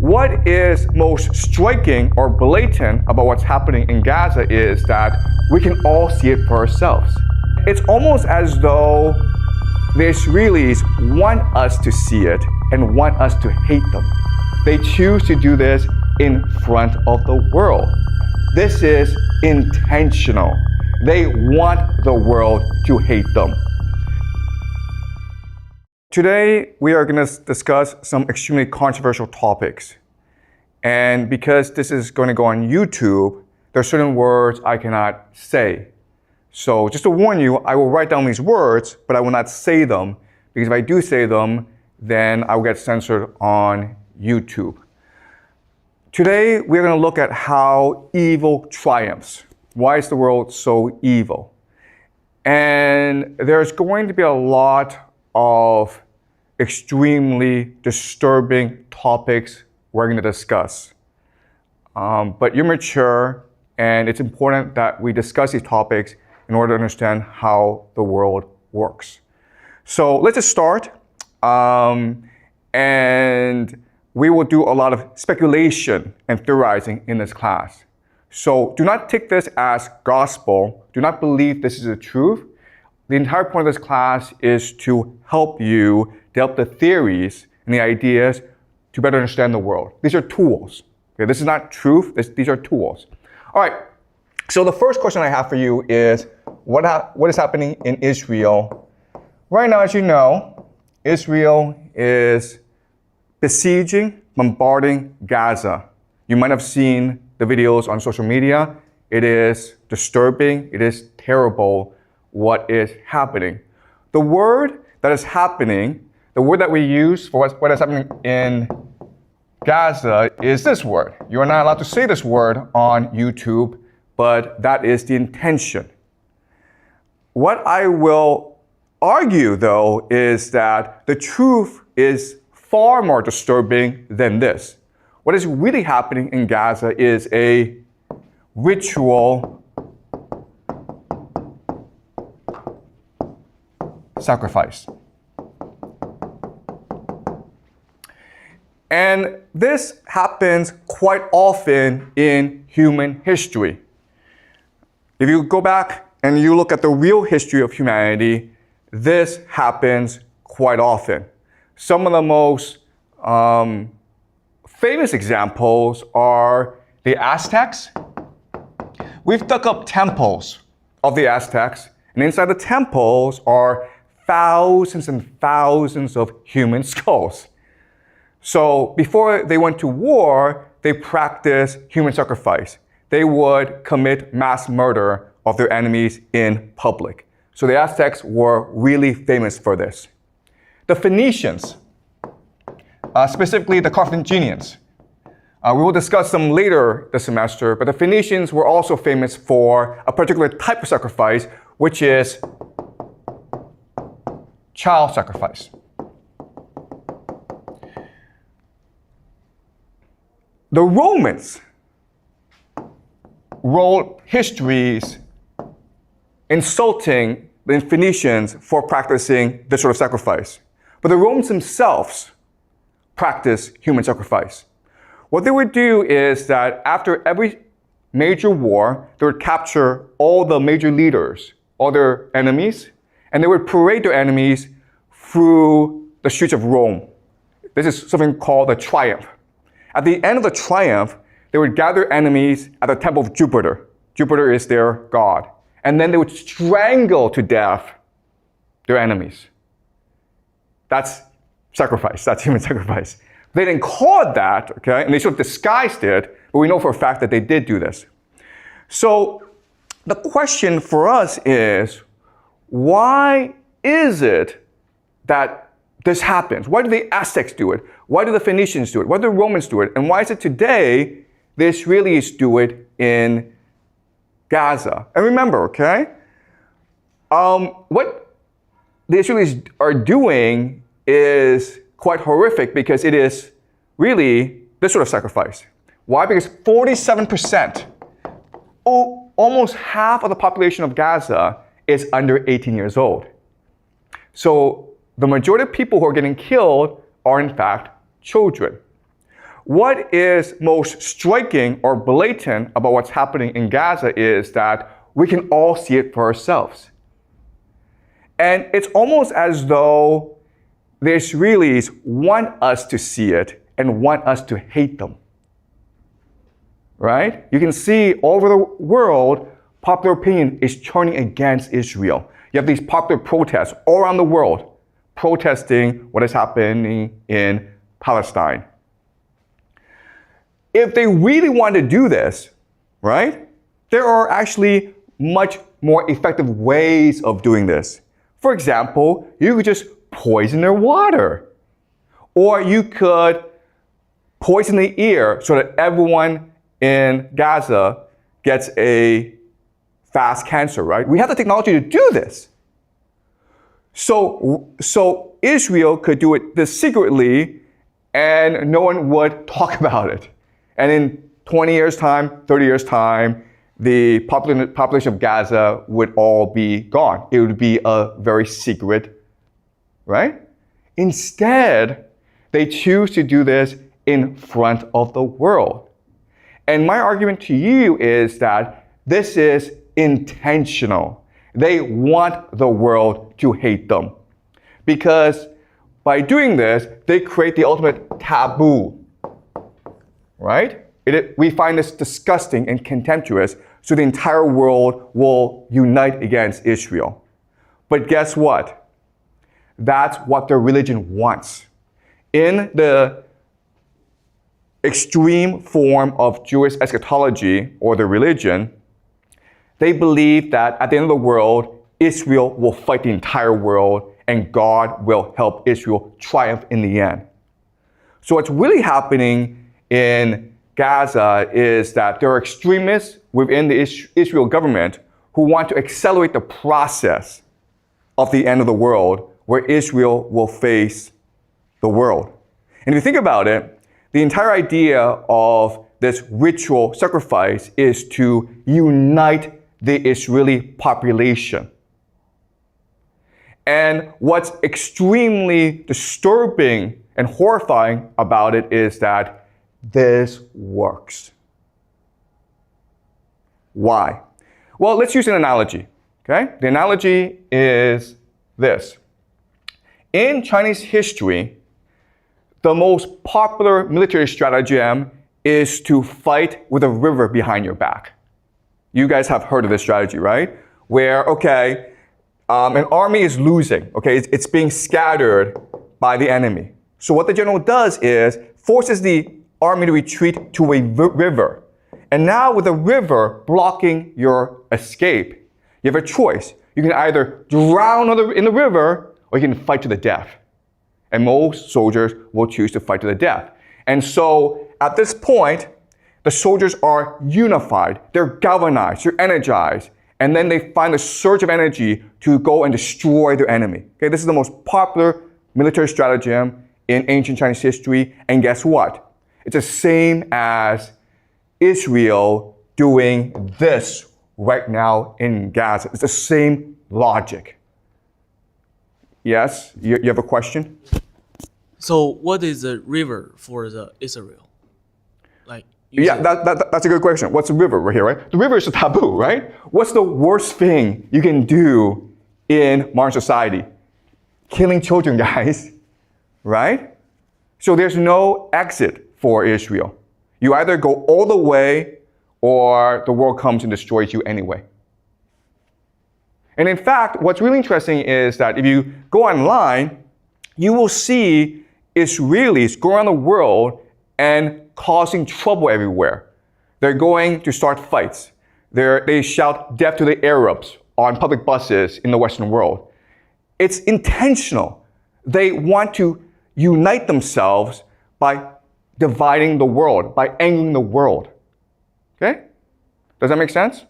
What is most striking or blatant about what's happening in Gaza is that we can all see it for ourselves. It's almost as though the Israelis want us to see it and want us to hate them. They choose to do this in front of the world. This is intentional. They want the world to hate them. Today, we are going to discuss some extremely controversial topics. And because this is going to go on YouTube, there are certain words I cannot say. So just to warn you, I will write down these words, but I will not say them, because if I do say them, then I will get censored on YouTube. Today, we're going to look at how evil triumphs. Why is the world so evil? And there's going to be a lot of extremely disturbing topics we're going to discuss. But you're mature, and it's important that we discuss these topics in order to understand how the world works. So let's just start. And we will do a lot of speculation and theorizing in this class. So do not take this as gospel. Do not believe this is the truth. The entire point of this class is to help you develop the theories and the ideas to better understand the world. These are tools. Okay, this is not truth. These are tools. All right. So the first question I have for you is, what is happening in Israel? Right now, as you know, Israel is besieging, bombarding Gaza. You might have seen the videos on social media. It is disturbing. It is terrible what is happening. The word that is happening, the word that we use for what is happening in Gaza is this word. You are not allowed to say this word on YouTube, but that is the intention. What I will argue, though, is that the truth is far more disturbing than this. What is really happening in Gaza is a ritual sacrifice. And this happens quite often in human history. If you go back and you look at the real history of humanity, this happens quite often. Some of the most famous examples are the Aztecs. We've dug up temples of the Aztecs, and inside the temples are thousands and thousands of human skulls. So before they went to war, they practiced human sacrifice. They would commit mass murder of their enemies in public. So the Aztecs were really famous for this. The Phoenicians, specifically the Carthaginians. We will discuss them later this semester, but the Phoenicians were also famous for a particular type of sacrifice, which is child sacrifice. The Romans wrote histories insulting the Phoenicians for practicing this sort of sacrifice. But the Romans themselves practiced human sacrifice. What they would do is that after every major war, they would capture all the major leaders, all their enemies, and they would parade their enemies through the streets of Rome. This is something called a triumph. At the end of the triumph, they would gather enemies at the temple of Jupiter. Jupiter is their god. And then they would strangle to death their enemies. That's sacrifice. That's human sacrifice. They didn't call it that, okay? And they sort of disguised it, but we know for a fact that they did do this. So the question for us is, why is it that this happens? Why do the Aztecs do it? Why do the Phoenicians do it? Why do the Romans do it? And why is it today the Israelis do it in Gaza? And remember, okay, what the Israelis are doing is quite horrific because it is really this sort of sacrifice. Why? Because 47%, almost half of the population of Gaza is under 18 years old. So the majority of people who are getting killed are in fact children. What is most striking or blatant about what's happening in Gaza is that we can all see it for ourselves. And it's almost as though the Israelis want us to see it and want us to hate them. Right? You can see all over the world, popular opinion is turning against Israel. You have these popular protests all around the world protesting what is happening in Palestine. If they really want to do this, right, there are actually much more effective ways of doing this. For example, you could just poison their water. Or you could poison the air so that everyone in Gaza gets a fast cancer, right? We have the technology to do this. So Israel could do it this secretly and no one would talk about it. And in 20 years' time, 30 years' time, the population of Gaza would all be gone. It would be a very secret, right? Instead, they choose to do this in front of the world. And my argument to you is that this is intentional. They want the world to hate them. Because by doing this, they create the ultimate taboo. Right? We find this disgusting and contemptuous, so the entire world will unite against Israel. But guess what? That's what their religion wants. In the extreme form of Jewish eschatology, or their religion, they believe that at the end of the world, Israel will fight the entire world and God will help Israel triumph in the end. So what's really happening in Gaza is that there are extremists within the Israel government who want to accelerate the process of the end of the world where Israel will face the world. And if you think about it, the entire idea of this ritual sacrifice is to unite the Israeli population. And what's extremely disturbing and horrifying about it is that this works. Why? Well, let's use an analogy. Okay? The analogy is this. In Chinese history, the most popular military stratagem is to fight with a river behind your back. You guys have heard of this strategy, right? Where, okay, an army is losing, okay? It's being scattered by the enemy. So what the general does is forces the army to retreat to a river. And now with the river blocking your escape, you have a choice. You can either drown in the river or you can fight to the death. And most soldiers will choose to fight to the death. And so at this point, the soldiers are unified. They're galvanized. They're energized. And then they find a surge of energy to go and destroy their enemy. Okay, this is the most popular military stratagem in ancient Chinese history. And guess what? It's the same as Israel doing this right now in Gaza. It's the same logic. Yes? You have a question? So what is the river for the Israel? Yeah, that's a good question. What's the river right here, right? The river is a taboo, right? What's the worst thing you can do in modern society? Killing children, guys, right? So there's no exit for Israel. You either go all the way or the world comes and destroys you anyway. And in fact, what's really interesting is that if you go online, you will see Israelis go around the world and causing trouble everywhere. They're going to start fights. They shout death to the Arabs on public buses in the Western world. It's intentional. They want to unite themselves by dividing the world, by angering the world. Okay? Does that make sense?